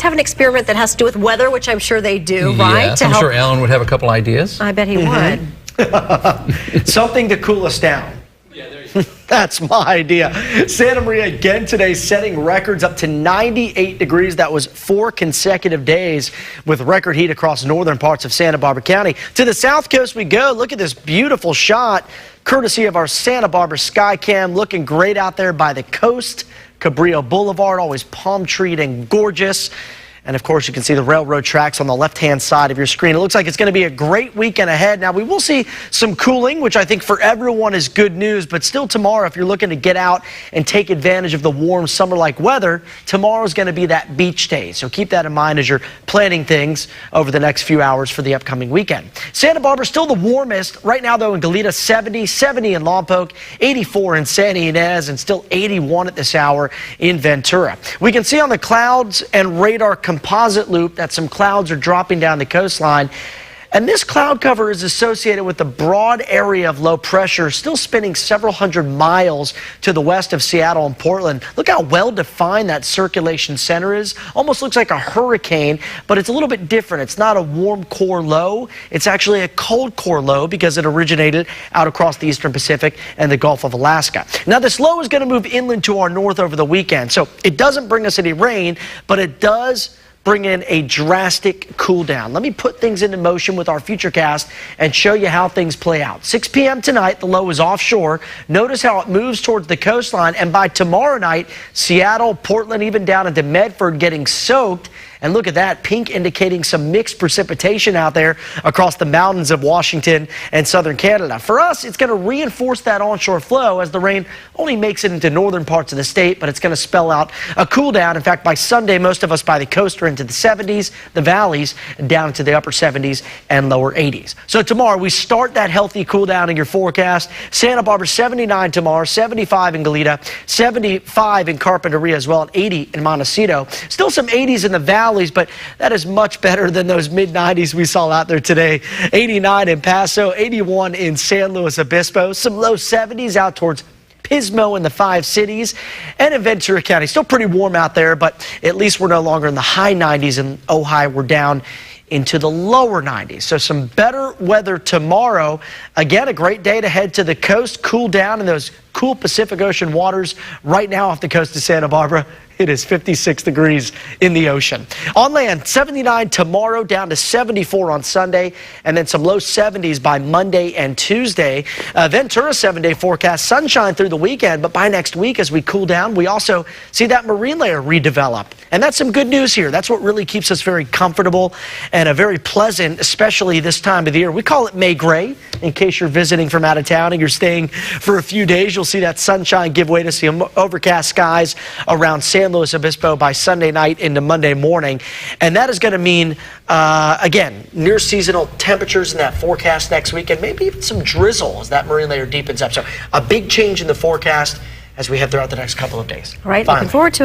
have an experiment that has to do with weather, which I'm sure they do, right? Yes, I'm sure Alan would have a couple ideas. I bet he would. Something to cool us down. That's my idea. Santa Maria again today setting records up to 98 degrees. That was 4 consecutive days with record heat across northern parts of Santa Barbara County. To the south coast we go. Look at this beautiful shot courtesy of our Santa Barbara Skycam. Looking great out there by the coast. Cabrillo Boulevard, always palm treed and gorgeous. And, of course, you can see the railroad tracks on the left-hand side of your screen. It looks like it's going to be a great weekend ahead. Now, we will see some cooling, which I think for everyone is good news. But still tomorrow, if you're looking to get out and take advantage of the warm summer-like weather, tomorrow is going to be that beach day. So keep that in mind as you're planning things over the next few hours for the upcoming weekend. Santa Barbara still the warmest. Right now, though, in Goleta, 70 in Lompoc, 84 in Santa Ynez, and still 81 at this hour in Ventura. We can see on the clouds and radar composite loop that some clouds are dropping down the coastline. And this cloud cover is associated with the broad area of low pressure still spinning several hundred miles to the west of Seattle and Portland. Look how well defined that circulation center is. Almost looks like a hurricane, but it's a little bit different. It's not a warm core low. It's actually a cold core low because it originated out across the eastern Pacific and the Gulf of Alaska. Now this low is going to move inland to our north over the weekend. So it doesn't bring us any rain, but it does bring in a drastic cool down. Let me put things into motion with our Futurecast and show you how things play out. 6 p.m. tonight, the low is offshore. Notice how it moves towards the coastline, and by tomorrow night, Seattle, Portland, even down into Medford getting soaked. And look at that, pink indicating some mixed precipitation out there across the mountains of Washington and southern Canada. For us, it's going to reinforce that onshore flow as the rain only makes it into northern parts of the state, but it's going to spell out a cool down. In fact, by Sunday, most of us by the coast are into the 70s, the valleys down to the upper 70s and lower 80s. So tomorrow, we start that healthy cool down in your forecast. Santa Barbara, 79 tomorrow, 75 in Goleta, 75 in Carpinteria as well, and 80 in Montecito. Still some 80s in the valley, but that is much better than those mid-90s we saw out there today. 89 in Paso, 81 in San Luis Obispo, some low 70s out towards Pismo in the 5 cities, and in Ventura County. Still pretty warm out there, but at least we're no longer in the high 90s in Ojai. We're down into the lower 90s. So some better weather tomorrow. Again, a great day to head to the coast, cool down in those cool Pacific Ocean waters right now off the coast of Santa Barbara. It is 56 degrees in the ocean. On land, 79 tomorrow, down to 74 on Sunday, and then some low 70s by Monday and Tuesday. Ventura 7-day forecast, sunshine through the weekend, but by next week as we cool down, we also see that marine layer redevelop. And that's some good news here. That's what really keeps us very comfortable and a very pleasant, especially this time of the year. We call it May Gray. In case you're visiting from out of town and you're staying for a few days, you'll see that sunshine give way to some overcast skies around San Luis Obispo by Sunday night into Monday morning. And that is going to mean, again, near seasonal temperatures in that forecast next week, and maybe even some drizzle as that marine layer deepens up. So a big change in the forecast as we head throughout the next couple of days. All right, looking forward to it.